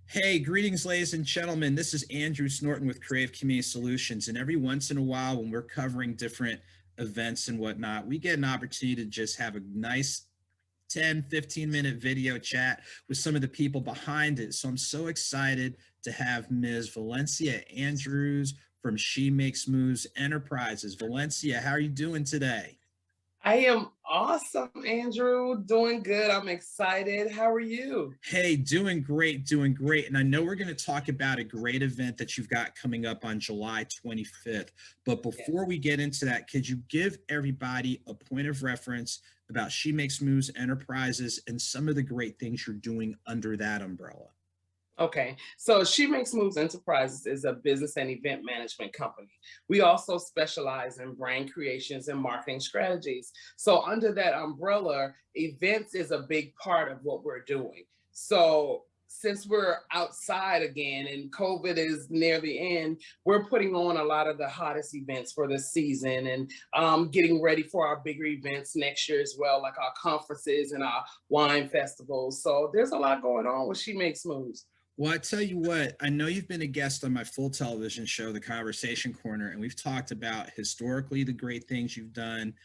Hey, greetings, ladies and gentlemen. This is Andrew Snorton with Creative Community Solutions. And every once in a while, when we're covering different events and whatnot, we get an opportunity to just have a nice 10, 15-minute video chat with some of the people behind it. So I'm so excited to have Ms. Valencia Andrews from She Makes Moves Enterprises. Valencia, how are you doing today? I am awesome, Andrew. Doing good. I'm excited. How are you? Hey, doing great, doing great. And I know we're going to talk about a great event that you've got coming up on July 25th. But before Yes. we get into that, could you give everybody a point of reference about She Makes Moves Enterprises and some of the great things you're doing under that umbrella? Okay. So She Makes Moves Enterprises is a business and event management company. We also specialize in brand creations and marketing strategies. So under that umbrella, events is a big part of what we're doing. So since we're outside again and COVID is near the end, we're putting on a lot of the hottest events for the season and getting ready for our bigger events next year as well, like our conferences and our wine festivals. So there's a lot going on with She Makes Moves. Well, I tell you what, I know you've been a guest on my full television show, The Conversation Corner, and we've talked about historically the great things you've done,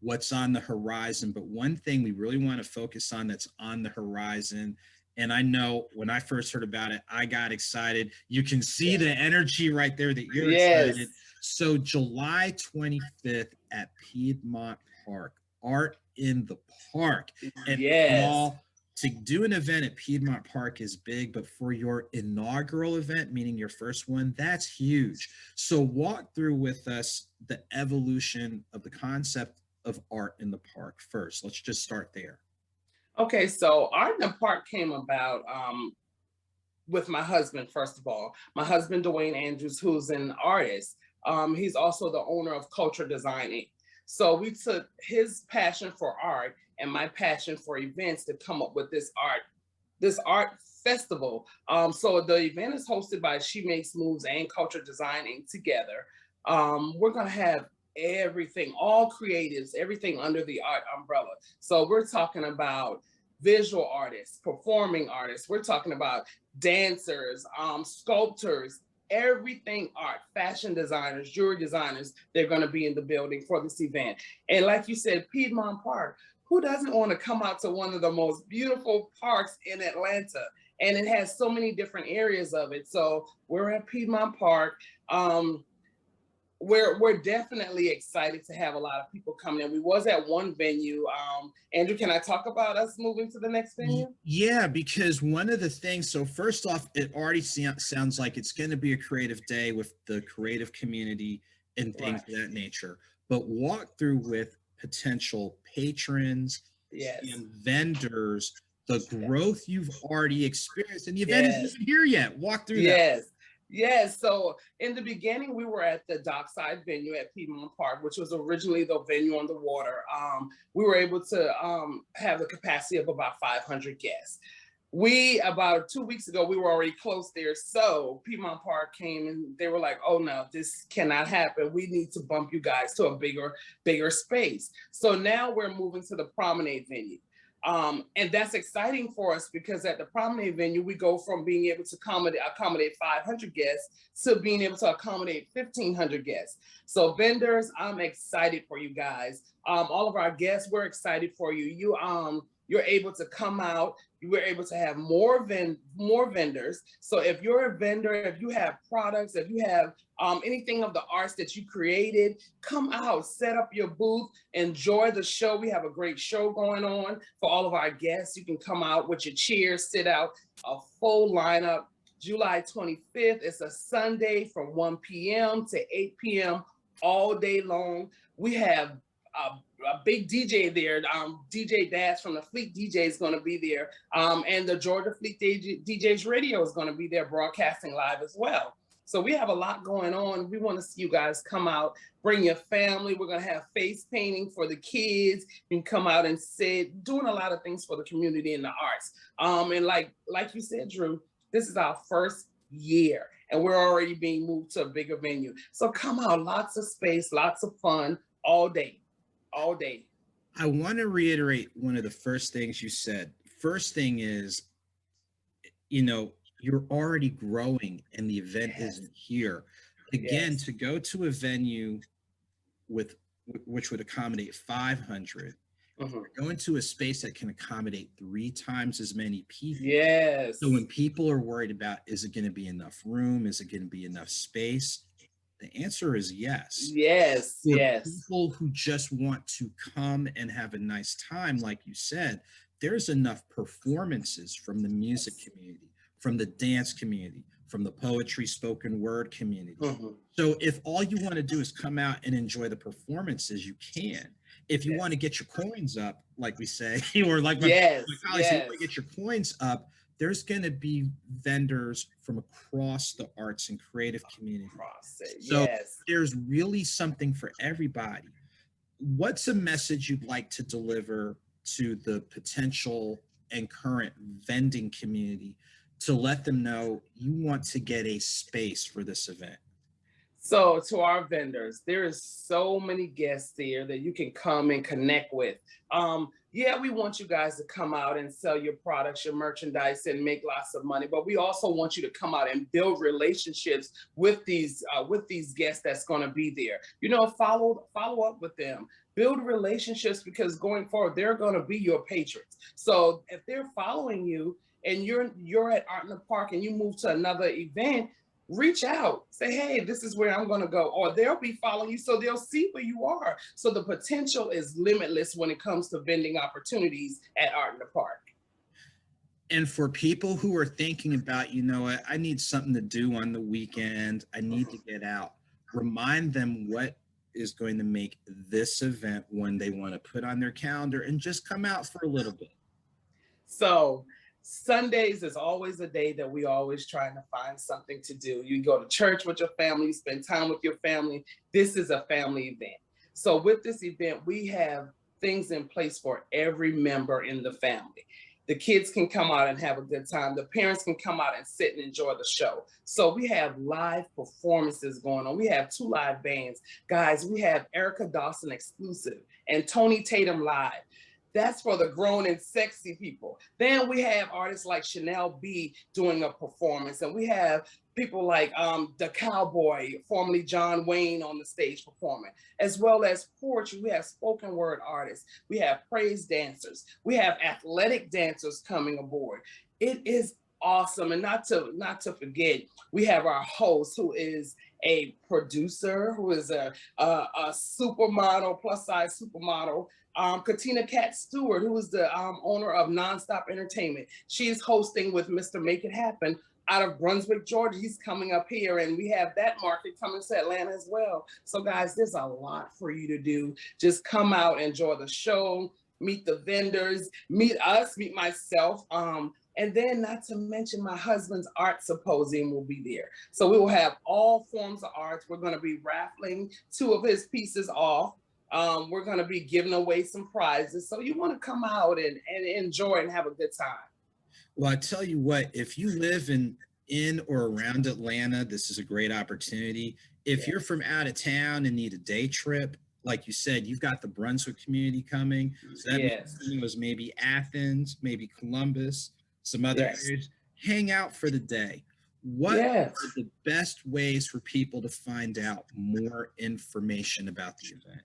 what's on the horizon. But one thing we really want to focus on that's on the horizon, and I know when I first heard about it, I got excited. You can see the energy right there that you're excited. Yes. So, July 25th at Piedmont Park, Art in the Park. And Yes. y'all, to do an event at Piedmont Park is big, but for your inaugural event, meaning your first one, that's huge. So, walk through with us the evolution of the concept of art in the park first. Let's just start there. Okay, so Art in the Park came about with my husband, first of all. My husband, Dwayne Andrews, who's an artist. He's also the owner of Culture Designing. So we took his passion for art and my passion for events to come up with this art festival. So the event is hosted by She Makes Moves and Culture Designing together. We're gonna have everything, all creatives, everything under the art umbrella. So we're talking about visual artists, performing artists. We're talking about dancers, sculptors, everything art, fashion designers, jewelry designers. They're going to be in the building for this event. And like you said, Piedmont Park. Who doesn't want to come out to one of the most beautiful parks in Atlanta? And it has so many different areas of it. So we're at Piedmont Park. We're definitely excited to have a lot of people coming in. We was at one venue. Andrew, can I talk about us moving to the next venue? Yeah, because one of the things, so first off, it already sounds like it's going to be a creative day with the creative community and things Right. of that nature. But walk through with potential patrons Yes. and vendors, the growth you've already experienced, and the event isn't Yes. even here yet. Walk through that. Yes. Yes. So in the beginning, we were at the dockside venue at Piedmont Park, which was originally the venue on the water. We were able to have the capacity of about 500 guests. We about 2 weeks ago, we were already close there. So Piedmont Park came and they were like, "Oh no, this cannot happen. We need to bump you guys to a bigger space." So now we're moving to the promenade venue. And that's exciting for us because at the promenade venue, we go from being able to accommodate 500 guests to being able to accommodate 1,500 guests. So vendors, I'm excited for you guys. All of our guests, we're excited for you. You're able to come out. You were able to have more vendors. So if you're a vendor, if you have products, if you have anything of the arts that you created, come out, set up your booth, enjoy the show. We have a great show going on for all of our guests. You can come out with your chairs, sit out, a full lineup. July 25th, it's a Sunday from 1 p.m. to 8 p.m. all day long. We have a big DJ there. DJ Dash from the Fleet DJ is going to be there. And the Georgia Fleet DJs Radio is going to be there broadcasting live as well. So we have a lot going on. We want to see you guys come out, bring your family. We're going to have face painting for the kids. You can come out and sit, doing a lot of things for the community and the arts. And like you said, Drew, this is our first year and we're already being moved to a bigger venue. So come out, lots of space, lots of fun all day, all day. I want to reiterate one of the first things you said. First thing is, you know, you're already growing and the event Yes. isn't here. Again, Yes. to go to a venue with which would accommodate 500, Mhm. you're going to a space that can accommodate 3 times as many people. So Yes. when people are worried about, is it going to be enough room? Is it going to be enough space? The answer is yes. Yes. For Yes. people who just want to come and have a nice time, like you said, there's enough performances from the music community, from the dance community, from the poetry spoken word community. Mhm. So if all you want to do is come out and enjoy the performances, you can. If you want Yes. to get your coins up, like we say, or like my Yes. colleagues say, you want to Yes. get your coins up, there's going to be vendors from across the arts and creative community. Cross it. So Yes. there's really something for everybody. What's a message you'd like to deliver to the potential and current vending community to let them know you want to get a space for this event? So to our vendors, there is so many guests here that you can come and connect with. Yeah, we want you guys to come out and sell your products, your merchandise, and make lots of money. But we also want you to come out and build relationships with these guests that's going to be there. You know, follow up with them, build relationships because going forward, they're going to be your patrons. So if they're following you and you're at Art in the Park and you move to another event, reach out, say, hey, this is where I'm going to go, or they'll be following you so they'll see where you are. So the potential is limitless when it comes to vending opportunities at Art in the Park. And for people who are thinking about, you know what, I need something to do on the weekend, I need to get out, remind them what is going to make this event one they want to put on their calendar and just come out for a little bit. So Sundays is always a day that we always trying to find something to do. You go to church with your family, you spend time with your family. This is a family event. So with this event, we have things in place for every member in the family. The kids can come out and have a good time. The parents can come out and sit and enjoy the show. So we have live performances going on. We have 2 live bands. Guys, we have Erica Dawson exclusive and Tony Tatum live. That's for the grown and sexy people. Then we have artists like Chanel B doing a performance, and we have people like the Cowboy, formerly John Wayne, on the stage performing, as well as poetry. We have spoken word artists, we have praise dancers, we have athletic dancers coming aboard. It is awesome, and not to forget, we have our host who is a producer, who is a supermodel, plus size supermodel, Katina Cat Stewart, who is the owner of Nonstop Entertainment. She's hosting with Mr. Make It Happen out of Brunswick, Georgia. He's coming up here, and we have that market coming to Atlanta as well. So, guys, there's a lot for you to do. Just come out, enjoy the show, meet the vendors, meet us, meet myself. And then, not to mention, my husband's art symposium will be there. So we will have all forms of arts. We're going to be raffling 2 of his pieces off. We're going to be giving away some prizes. So you want to come out and enjoy and have a good time. Well, I tell you what, if you live in or around Atlanta, this is a great opportunity. If you're Yes. from out of town and need a day trip, like you said, you've got the Brunswick community coming. So that Yes. means it was maybe Athens, maybe Columbus, some other Yes. areas. Hang out for the day. What Yes. are the best ways for people to find out more information about the event?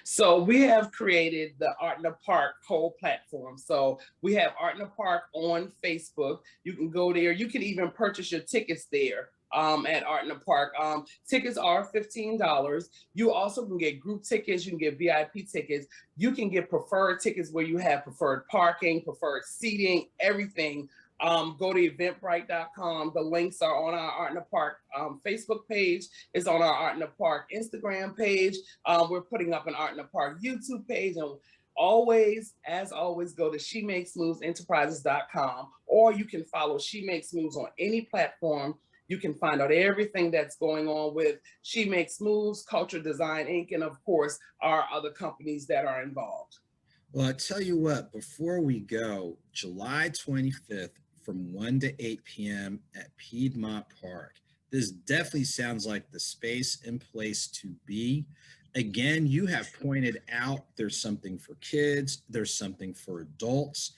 So we have created the Art in the Park whole platform. So we have Art in the Park on Facebook. You can go there. You can even purchase your tickets there at Art in the Park. Tickets are $15. You also can get group tickets. You can get VIP tickets. You can get preferred tickets where you have preferred parking, preferred seating, everything. Go to eventbrite.com. The links are on our Art in the Park Facebook page. It's on our Art in the Park Instagram page. We're putting up an Art in the Park YouTube page. And always, as always, go to SheMakesMovesEnterprises.com, or you can follow She Makes Moves on any platform. You can find out everything that's going on with She Makes Moves, Culture Design Inc., and of course, our other companies that are involved. Well, I tell you what, before we go, July 25th from 1 to 8 p.m. at Piedmont Park. This definitely sounds like the space and place to be. Again, you have pointed out there's something for kids, there's something for adults.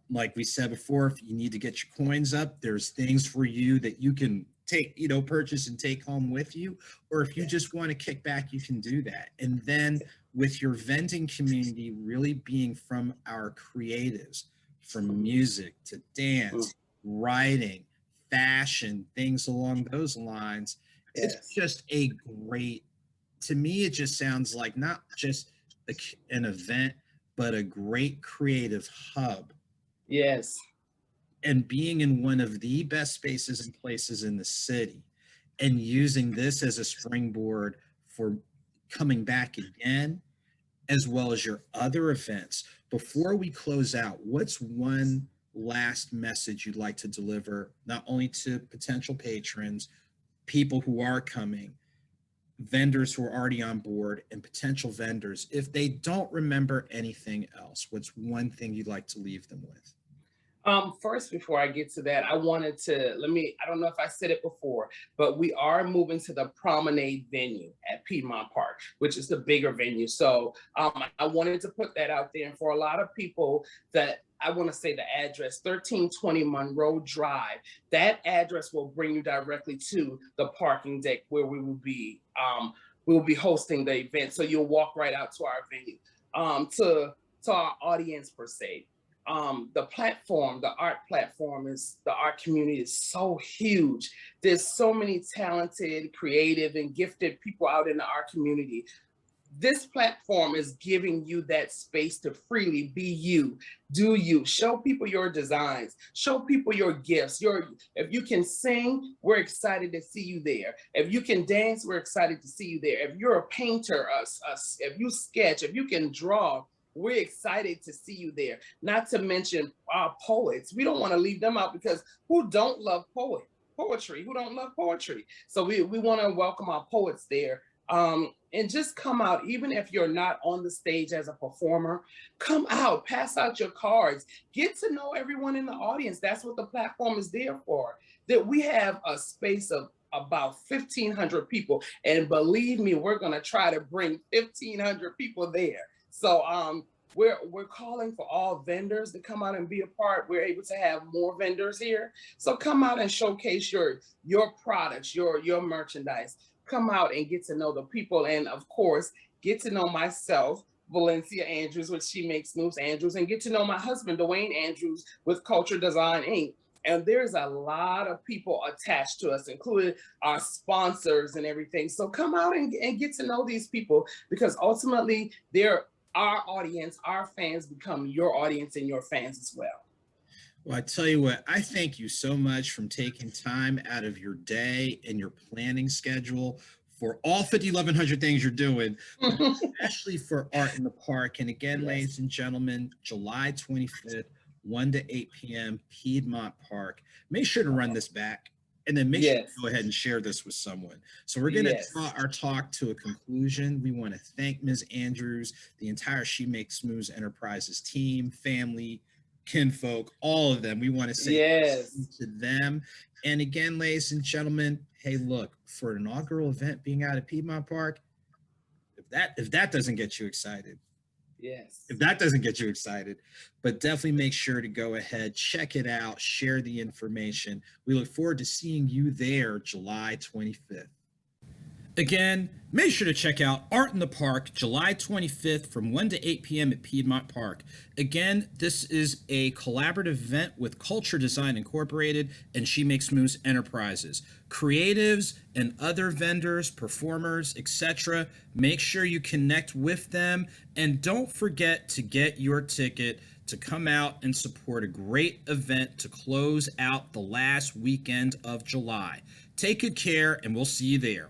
Like we said before, if you need to get your coins up, there's things for you that you can take, purchase and take home with you. Or if you just want to kick back, you can do that. And then with your vending community really being from our creatives, from music to dance, writing, fashion, things along those lines, it's just a great, to me, it just sounds like not just an event, but a great creative hub. Yes. And being in one of the best spaces and places in the city and using this as a springboard for coming back again, as well as your other events. Before we close out, what's one last message you'd like to deliver, not only to potential patrons, people who are coming, vendors who are already on board, and potential vendors, if they don't remember anything else? What's one thing you'd like to leave them with? First, before I get to that, I wanted to I don't know if I said it before, but we are moving to the promenade venue at Piedmont Park, which is the bigger venue. So I wanted to put that out there. And for a lot of people, that I want to say the address, 1320 Monroe Drive, that address will bring you directly to the parking deck where we will be hosting the event. So you'll walk right out to our venue. To our audience per se, the platform, the art platform, is the art community is so huge. There's so many talented, creative, and gifted people out in the art community. This platform is giving you that space to freely be you, do you, show people your designs, show people your gifts. If you can sing, we're excited to see you there. If you can dance, we're excited to see you there. If you're a painter, if you sketch, if you can draw, we're excited to see you there. Not to mention our poets. We don't want to leave them out, because who don't love poetry? Who don't love poetry? So we want to welcome our poets there. And just come out, even if you're not on the stage as a performer, come out, pass out your cards, get to know everyone in the audience. That's what the platform is there for. That we have a space of about 1,500 people. And believe me, we're going to try to bring 1,500 people there. So we're calling for all vendors to come out and be a part. We're able to have more vendors here. So come out and showcase your products, your merchandise. Come out and get to know the people, and of course, get to know myself, Valencia Andrews, with She Makes Moves Andrews, and get to know my husband, Dwayne Andrews, with Culture Design Inc. And there's a lot of people attached to us, including our sponsors and everything. So come out and get to know these people, because ultimately they're our audience. Our fans become your audience and your fans as well. Well, I tell you what, I thank you so much for taking time out of your day and your planning schedule for all 5,100 things you're doing, especially for Art in the Park. And again, ladies and gentlemen, July 25th, 1 to 8 p.m., Piedmont Park. Make sure to run this back, and then make sure to go ahead and share this with someone. So we're going to draw our talk to a conclusion. We want to thank Ms. Andrews, the entire She Makes Moves Enterprises team, family, kinfolk, all of them. We want to say to them. And again, ladies and gentlemen, hey, look, for an inaugural event being out at Piedmont Park, if that doesn't get you excited, if that doesn't get you excited, but definitely make sure to go ahead, check it out, share the information. We look forward to seeing you there July 25th. Again, make sure to check out Art in the Park, July 25th from 1 to 8 p.m. at Piedmont Park. Again, this is a collaborative event with Culture Design Incorporated and She Makes Moves Enterprises. Creatives and other vendors, performers, etc., make sure you connect with them, and don't forget to get your ticket to come out and support a great event to close out the last weekend of July. Take good care, and we'll see you there.